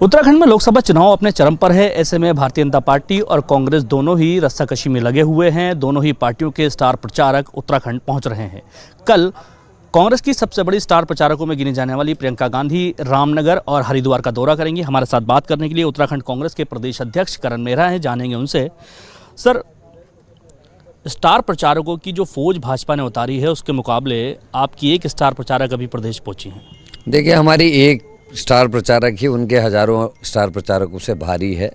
उत्तराखंड में लोकसभा चुनाव अपने चरम पर है। ऐसे में भारतीय जनता पार्टी और कांग्रेस दोनों ही रस्साकशी में लगे हुए हैं। दोनों ही पार्टियों के स्टार प्रचारक उत्तराखंड पहुंच रहे हैं। कल कांग्रेस की सबसे बड़ी स्टार प्रचारकों में गिनी जाने वाली प्रियंका गांधी रामनगर और हरिद्वार का दौरा करेंगी। हमारे साथ बात करने के लिए उत्तराखंड कांग्रेस के प्रदेश अध्यक्ष करण मेहरा हैं, जानेंगे उनसे। सर, स्टार प्रचारकों की जो फौज भाजपा ने उतारी है, उसके मुकाबले आपकी एक स्टार प्रचारक अभी प्रदेश पहुंची हैं। देखिए, हमारी एक स्टार प्रचारक ही उनके हजारों स्टार प्रचारकों से भारी है,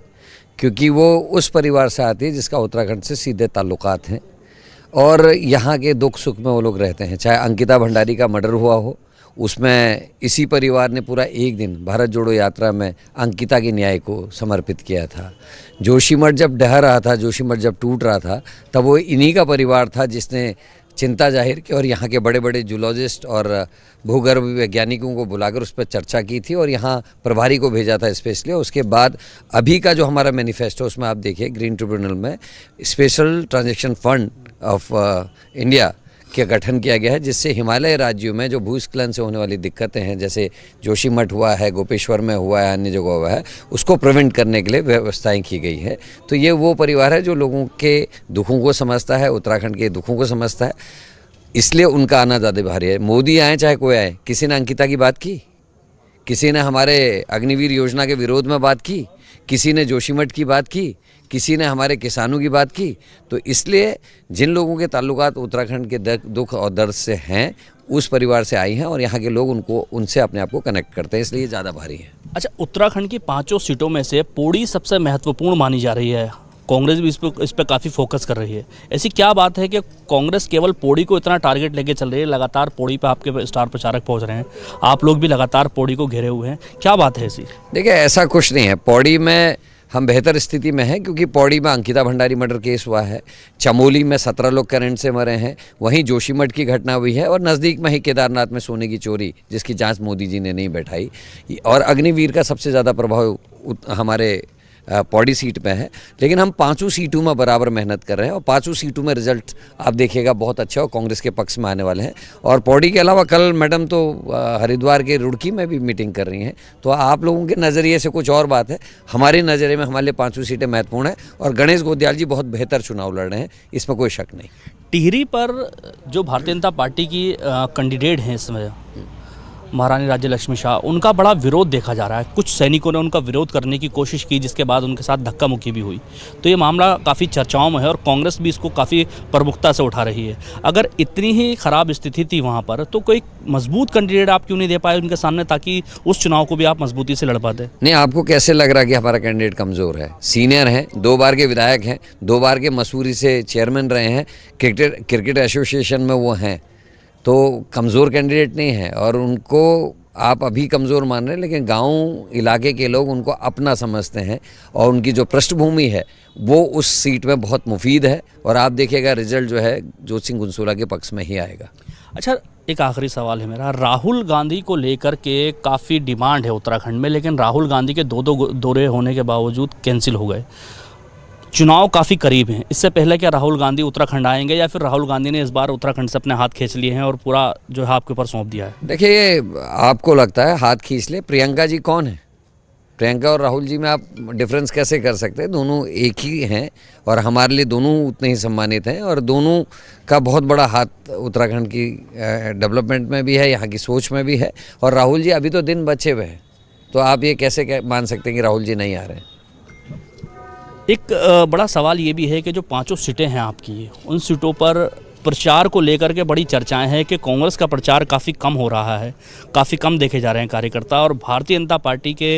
क्योंकि वो उस परिवार से आती है जिसका उत्तराखंड से सीधे ताल्लुकात हैं और यहाँ के दुख सुख में वो लोग रहते हैं। चाहे अंकिता भंडारी का मर्डर हुआ हो, उसमें इसी परिवार ने पूरा एक दिन भारत जोड़ो यात्रा में अंकिता के न्याय को समर्पित किया था। जोशीमठ जब ढह रहा था, जोशीमठ जब टूट रहा था, तब वो इन्हीं का परिवार था जिसने चिंता जाहिर की और यहाँ के बड़े बड़े जूलॉजिस्ट और भूगर्भ वैज्ञानिकों को बुलाकर उस पर चर्चा की थी और यहाँ प्रभारी को भेजा था स्पेशली। उसके बाद अभी का जो हमारा मैनिफेस्टो, उसमें आप देखिए ग्रीन ट्रिब्यूनल में special transaction fund of India का गठन किया गया है, जिससे हिमालय राज्यों में जो भूस्खलन से होने वाली दिक्कतें हैं, जैसे जोशीमठ हुआ है, गोपेश्वर में हुआ है, अन्य जगह हुआ है, उसको प्रिवेंट करने के लिए व्यवस्थाएं की गई है। तो ये वो परिवार है जो लोगों के दुखों को समझता है, उत्तराखंड के दुखों को समझता है, इसलिए उनका आना ज़्यादा भारी है। मोदी आए चाहे कोई आए, किसी ने अंकिता की बात की? किसी ने हमारे अग्निवीर योजना के विरोध में बात की? किसी ने जोशीमठ की बात की? किसी ने हमारे किसानों की बात की? तो इसलिए जिन लोगों के ताल्लुकात उत्तराखंड के दुख और दर्द से हैं, उस परिवार से आई हैं और यहाँ के लोग उनसे अपने आप को कनेक्ट करते हैं, इसलिए ज़्यादा भारी है। अच्छा, उत्तराखंड की 5 सीटों में से पौड़ी सबसे महत्वपूर्ण मानी जा रही है। कांग्रेस भी इस पर काफ़ी फोकस कर रही है। ऐसी क्या बात है कि कांग्रेस केवल पौड़ी को इतना टारगेट लेके चल रही है? लगातार पौड़ी पे आपके स्टार प्रचारक पहुंच रहे हैं, आप लोग भी लगातार पौड़ी को घेरे हुए हैं, क्या बात है ऐसी? देखिए, ऐसा कुछ नहीं है। पौड़ी में हम बेहतर स्थिति में हैं, क्योंकि पौड़ी में अंकिता भंडारी मर्डर केस हुआ है, चमोली में 17 लोग करंट से मरे हैं, वहीं जोशीमठ की घटना हुई है और नज़दीक में ही केदारनाथ में सोने की चोरी, जिसकी जांच मोदी जी ने नहीं बैठाई, और अग्निवीर का सबसे ज़्यादा प्रभाव हमारे पौड़ी सीट में है। लेकिन हम 5 सीटों में बराबर मेहनत कर रहे हैं और 5 सीटों में रिजल्ट आप देखिएगा बहुत अच्छा और कांग्रेस के पक्ष में आने वाले हैं। और पौड़ी के अलावा कल मैडम तो हरिद्वार के रुड़की में भी मीटिंग कर रही हैं। तो आप लोगों के नज़रिए से कुछ और बात है, हमारे नज़रिए में हमारे लिए 5 सीटें महत्वपूर्ण हैं और गणेश गोदियाल जी बहुत बेहतर चुनाव लड़ रहे हैं, इसमें कोई शक नहीं। टिहरी पर जो भारतीय जनता पार्टी की कैंडिडेट हैं इस समय, महारानी राज्य लक्ष्मी शाह, उनका बड़ा विरोध देखा जा रहा है। कुछ सैनिकों ने उनका विरोध करने की कोशिश की, जिसके बाद उनके साथ धक्का मुक्की भी हुई। तो ये मामला काफ़ी चर्चाओं में है और कांग्रेस भी इसको काफ़ी प्रमुखता से उठा रही है। अगर इतनी ही खराब स्थिति थी वहाँ पर, तो कोई मजबूत कैंडिडेट आप क्यों नहीं दे पाए उनके सामने, ताकि उस चुनाव को भी आप मजबूती से लड़ पाते? नहीं, आपको कैसे लग रहा है कि हमारा कैंडिडेट कमज़ोर है? सीनियर हैं, 2 बार के विधायक हैं, 2 बार के मसूरी से चेयरमैन रहे हैं, क्रिकेट एसोसिएशन में वो हैं, तो कमज़ोर कैंडिडेट नहीं है। और उनको आप अभी कमज़ोर मान रहे हैं, लेकिन गांव इलाके के लोग उनको अपना समझते हैं और उनकी जो पृष्ठभूमि है वो उस सीट में बहुत मुफीद है। और आप देखिएगा रिजल्ट जो है ज्योति सिंह गुनसोला के पक्ष में ही आएगा। अच्छा, एक आखिरी सवाल है मेरा। राहुल गांधी को लेकर के काफ़ी डिमांड है उत्तराखंड में, लेकिन राहुल गांधी के 2 दौरे होने के बावजूद कैंसिल हो गए। चुनाव काफ़ी करीब हैं, इससे पहले क्या राहुल गांधी उत्तराखंड आएंगे, या फिर राहुल गांधी ने इस बार उत्तराखंड से अपने हाथ खींच लिए हैं और पूरा जो है आपके ऊपर सौंप दिया है? देखिए, आपको लगता है हाथ खींच ले। प्रियंका जी कौन है? प्रियंका और राहुल जी में आप डिफरेंस कैसे कर सकते हैं? दोनों एक ही हैं और हमारे लिए दोनों उतने ही सम्मानित हैं और दोनों का बहुत बड़ा हाथ उत्तराखंड की डेवलपमेंट में भी है, यहाँ की सोच में भी है। और राहुल जी अभी तो दिन बचे हुए हैं, तो आप ये कैसे मान सकते हैं कि राहुल जी नहीं आ रहे हैं? एक बड़ा सवाल ये भी है कि जो 5 सीटें हैं आपकी, उन सीटों पर प्रचार को लेकर के बड़ी चर्चाएं हैं कि कांग्रेस का प्रचार काफ़ी कम हो रहा है, काफ़ी कम देखे जा रहे हैं कार्यकर्ता, और भारतीय जनता पार्टी के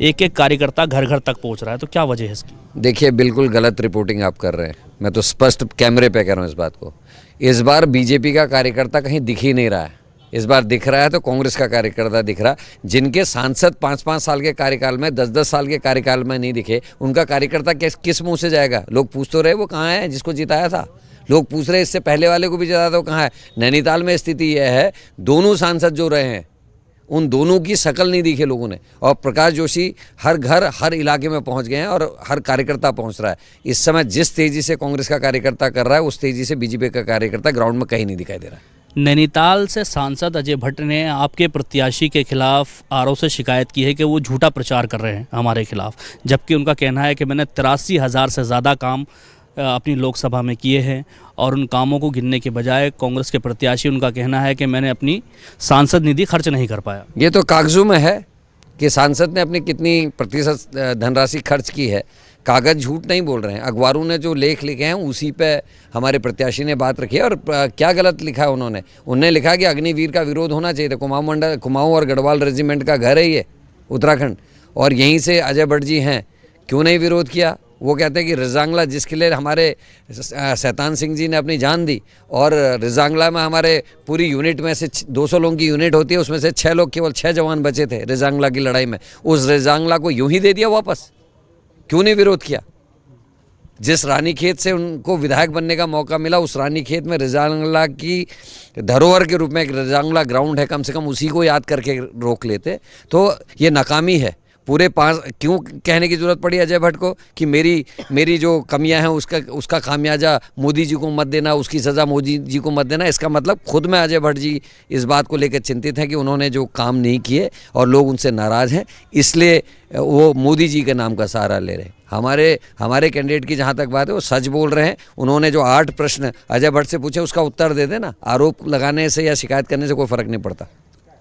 एक कार्यकर्ता घर घर तक पहुंच रहा है। तो क्या वजह है इसकी? देखिए, बिल्कुल गलत रिपोर्टिंग आप कर रहे हैं। मैं तो स्पष्ट कैमरे पे कह रहा हूँ इस बात को। इस बार बीजेपी का कार्यकर्ता कहीं दिख ही नहीं रहा है। इस बार दिख रहा है तो कांग्रेस का कार्यकर्ता दिख रहा है। जिनके सांसद 5-5 साल के कार्यकाल में, 10-10 साल के कार्यकाल में नहीं दिखे, उनका कार्यकर्ता किस मुंह से जाएगा? लोग पूछ तो रहे वो कहाँ है जिसको जिताया था। लोग पूछ रहे इससे पहले वाले को भी जिताया था, वो कहाँ है? नैनीताल में स्थिति यह है, दोनों सांसद जो रहे हैं उन दोनों की शक्ल नहीं दिखे लोगों ने। और प्रकाश जोशी हर घर हर इलाके में पहुंच गए हैं और हर कार्यकर्ता पहुंच रहा है। इस समय जिस तेज़ी से कांग्रेस का कार्यकर्ता कर रहा है, उस तेज़ी से बीजेपी का कार्यकर्ता ग्राउंड में कहीं नहीं दिखाई दे रहा है। नैनीताल से सांसद अजय भट्ट ने आपके प्रत्याशी के खिलाफ आरओ से शिकायत की है कि वो झूठा प्रचार कर रहे हैं हमारे खिलाफ, जबकि उनका कहना है कि मैंने 83,000 से ज़्यादा काम अपनी लोकसभा में किए हैं और उन कामों को गिनने के बजाय कांग्रेस के प्रत्याशी, उनका कहना है कि मैंने अपनी सांसद निधि खर्च नहीं कर पाया। ये तो कागजों में है कि सांसद ने अपनी कितनी प्रतिशत धनराशि खर्च की है। कागज झूठ नहीं बोल रहे हैं। अखबारों ने जो लेख लिखे हैं उसी पे हमारे प्रत्याशी ने बात रखी है। और क्या गलत लिखा है उन्होंने लिखा कि अग्निवीर का विरोध होना चाहिए था। कुमाऊं और गढ़वाल रेजिमेंट का घर है ये उत्तराखंड, और यहीं से अजय भट्ट जी हैं, क्यों नहीं विरोध किया? वो कहते हैं कि रिजांगला, जिसके लिए हमारे शैतान सिंह जी ने अपनी जान दी, और रिजांगला में हमारे पूरी यूनिट में से 200 लोगों की यूनिट होती है, उसमें से 6 लोग, केवल 6 जवान बचे थे रिजांगला की लड़ाई में। उस रिजांगला को यूं ही दे दिया वापस, क्यों नहीं विरोध किया? जिस रानीखेत से उनको विधायक बनने का मौका मिला, उस रानीखेत में रिजांगला की धरोहर के रूप में एक रिजांगला ग्राउंड है, कम से कम उसी को याद करके रोक लेते। तो ये नाकामी है। पूरे 5 क्यों कहने की ज़रूरत पड़ी अजय भट्ट को कि मेरी जो कमियां हैं उसका खामियाजा मोदी जी को मत देना, उसकी सज़ा मोदी जी को मत देना। इसका मतलब खुद में अजय भट्ट जी इस बात को लेकर चिंतित हैं कि उन्होंने जो काम नहीं किए और लोग उनसे नाराज़ हैं, इसलिए वो मोदी जी के नाम का सहारा ले रहे हैं। हमारे कैंडिडेट की जहाँ तक बात है वो सच बोल रहे हैं। उन्होंने जो 8 प्रश्न अजय भट्ट से पूछे उसका उत्तर दे देना। आरोप लगाने से या शिकायत करने से कोई फ़र्क नहीं पड़ता।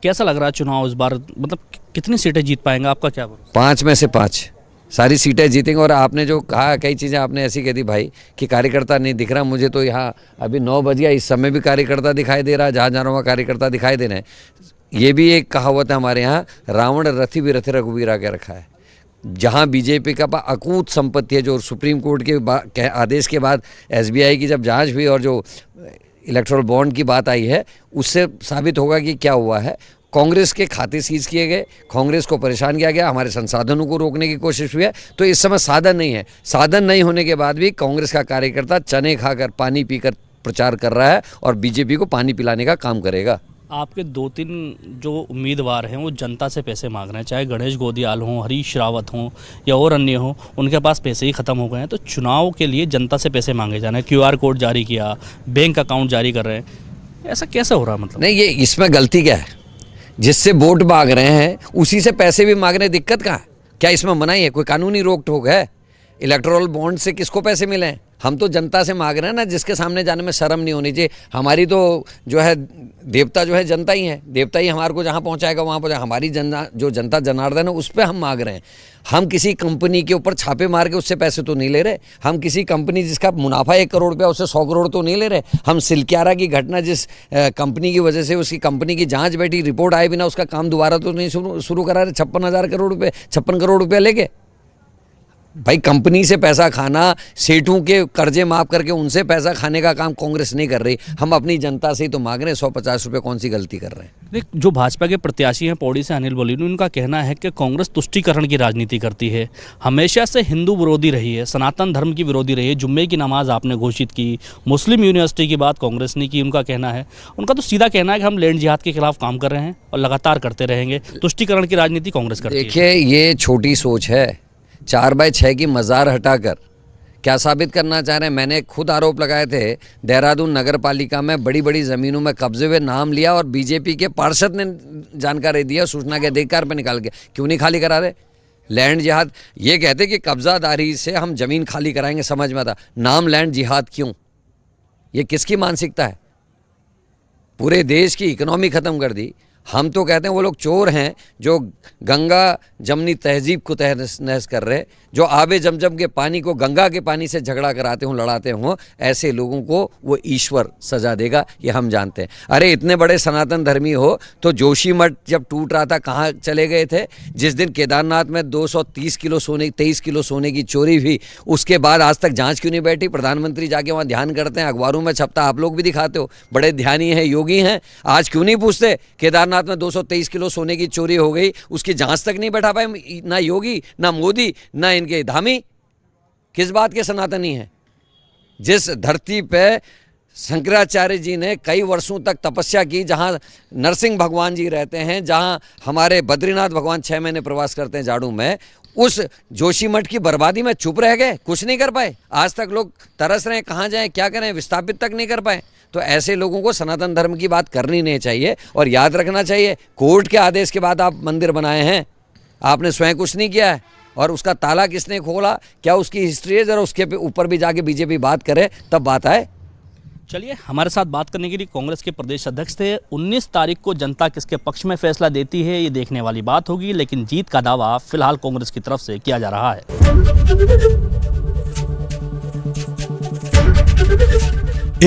कैसा लग रहा है चुनाव इस बार, मतलब कितनी सीटें जीत पाएंगे, आपका क्या भरोसा? 5 में से 5 सारी सीटें जीतेंगे। और आपने जो कहा, कई चीज़ें आपने ऐसी कह दी भाई कि कार्यकर्ता नहीं दिख रहा। मुझे तो यहाँ अभी 9 बज गया, इस समय भी कार्यकर्ता दिखाई दे रहा है, जहाँ जहाँ कार्यकर्ता दिखाई दे रहे हैं। ये भी एक कहावत है हमारे यहाँ, रावण रथी भी रथ रघुवीरा के रखा है। जहाँ बीजेपी का अकूत संपत्ति है, जो सुप्रीम कोर्ट के आदेश के बाद SBI की जब जांच हुई और जो इलेक्टोरल बॉन्ड की बात आई है, उससे साबित होगा कि क्या हुआ है। कांग्रेस के खाते सीज किए गए, कांग्रेस को परेशान किया गया, हमारे संसाधनों को रोकने की कोशिश हुई है। तो इस समय साधन नहीं है। साधन नहीं होने के बाद भी कांग्रेस का कार्यकर्ता चने खाकर पानी पीकर प्रचार कर रहा है और बीजेपी को पानी पिलाने का काम करेगा। आपके 2-3 जो उम्मीदवार हैं वो जनता से पैसे मांग रहे हैं, चाहे गणेश गोदियाल हों, हरीश रावत हों या और अन्य हों, उनके पास पैसे ही ख़त्म हो गए हैं। तो चुनाव के लिए जनता से पैसे मांगे जा रहे हैं, QR कोड जारी किया, बैंक अकाउंट जारी कर रहे हैं, ऐसा कैसे हो रहा है? मतलब नहीं, ये इसमें गलती क्या है? जिससे वोट मांग रहे हैं उसी से पैसे भी मांगने, दिक्कत कहाँ है? क्या इसमें मनाही है? कोई कानूनी रोक टोक है? इलेक्टोरल बॉन्ड से किसको पैसे मिले हैं? हम तो जनता से मांग रहे हैं ना, जिसके सामने जाने में शर्म नहीं होनी चाहिए। हमारी तो जो है देवता जो है जनता ही है। देवता ही हमारे को जहाँ पहुँचाएगा वहाँ पहुँचाएगा। हमारी जो जनता जनार्दन है उस पर हम मांग रहे हैं। हम किसी कंपनी के ऊपर छापे मार के उससे पैसे तो नहीं ले रहे। हम किसी कंपनी जिसका मुनाफा 1 करोड़ रुपया, उससे 100 करोड़ तो नहीं ले रहे। हम सिलक्यारा की घटना, जिस कंपनी की वजह से उसकी कंपनी की जाँच बैठी, रिपोर्ट आए बिना उसका काम दोबारा तो नहीं शुरू करा रहे। 56 करोड़ रुपये लेके भाई कंपनी से पैसा खाना, सेठों के कर्जे माफ करके उनसे पैसा खाने का काम कांग्रेस नहीं कर रही। हम अपनी जनता से ही तो मांग रहे हैं। 150 रुपये कौन सी गलती कर रहे हैं? देख, जो भाजपा के प्रत्याशी हैं पौड़ी से अनिल बलूनी, उनका कहना है कि कांग्रेस तुष्टीकरण की राजनीति करती है, हमेशा से हिंदू विरोधी रही है, सनातन धर्म की विरोधी रही है। जुम्मे की नमाज आपने घोषित की, मुस्लिम यूनिवर्सिटी की बात कांग्रेस ने की। उनका कहना है, उनका तो सीधा कहना है कि हम लैंड जिहाद के खिलाफ काम कर रहे हैं और लगातार करते रहेंगे। तुष्टीकरण की राजनीति कांग्रेस करती है। देखिए, ये छोटी सोच है। 4x6 की मज़ार हटाकर क्या साबित करना चाह रहे हैं? मैंने खुद आरोप लगाए थे, देहरादून नगर पालिका में बड़ी बड़ी ज़मीनों में कब्जे हुए नाम लिया और बीजेपी के पार्षद ने जानकारी दिया, सूचना के अधिकार पर निकाल के। क्यों नहीं खाली करा रहे? लैंड जिहाद ये कहते कि कब्जादारी से हम ज़मीन खाली कराएंगे, समझ में आता। नाम लैंड जिहाद क्यों? ये किसकी मानसिकता है? पूरे देश की इकोनॉमी ख़त्म कर दी। हम तो कहते हैं वो लोग चोर हैं जो गंगा जमनी तहजीब को तहस नहस कर रहे, जो आबे जमजम के पानी को गंगा के पानी से झगड़ा कराते हों, लड़ाते हों। ऐसे लोगों को वो ईश्वर सजा देगा, ये हम जानते हैं। अरे इतने बड़े सनातन धर्मी हो तो जोशीमठ जब टूट रहा था कहाँ चले गए थे? जिस दिन केदारनाथ में 23 किलो सोने की चोरी हुई, उसके बाद आज तक जाँच क्यों नहीं बैठी? प्रधानमंत्री जाके वहाँ ध्यान करते हैं, अखबारों में छपता, आप लोग भी दिखाते हो, बड़े ध्यानी हैं, योगी हैं। आज क्यों नहीं पूछते? केदारनाथ में 223 किलो सोने की चोरी हो गई, उसकी जांच तक नहीं बैठा पाए ना योगी, ना मोदी, ना इनके धामी। किस बात के सनातनी हैं? जिस धरती पे शंकराचार्य जी ने कई वर्षों तक तपस्या की, जहां नरसिंह भगवान जी रहते हैं, जहां हमारे बद्रीनाथ भगवान 6 महीने प्रवास करते हैं जाड़ू में, उस जोशीमठ की बर्बादी में चुप रह गए, कुछ नहीं कर पाए। आज तक लोग तरस रहे हैं, कहाँ जाएं, क्या करें, विस्थापित तक नहीं कर पाए। तो ऐसे लोगों को सनातन धर्म की बात करनी नहीं चाहिए। और याद रखना चाहिए, कोर्ट के आदेश के बाद आप मंदिर बनाए हैं, आपने स्वयं कुछ नहीं किया है। और उसका ताला किसने खोला, क्या उसकी हिस्ट्री है, जरा उसके ऊपर भी जाके बीजेपी बात करे, तब बात आए। चलिए, हमारे साथ बात करने के लिए कांग्रेस के प्रदेश अध्यक्ष थे। 19 तारीख को जनता किसके पक्ष में फैसला देती है, ये देखने वाली बात होगी, लेकिन जीत का दावा फिलहाल कांग्रेस की तरफ से किया जा रहा है।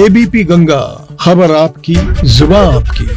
एबीपी गंगा, खबर आपकी, जुबान आपकी।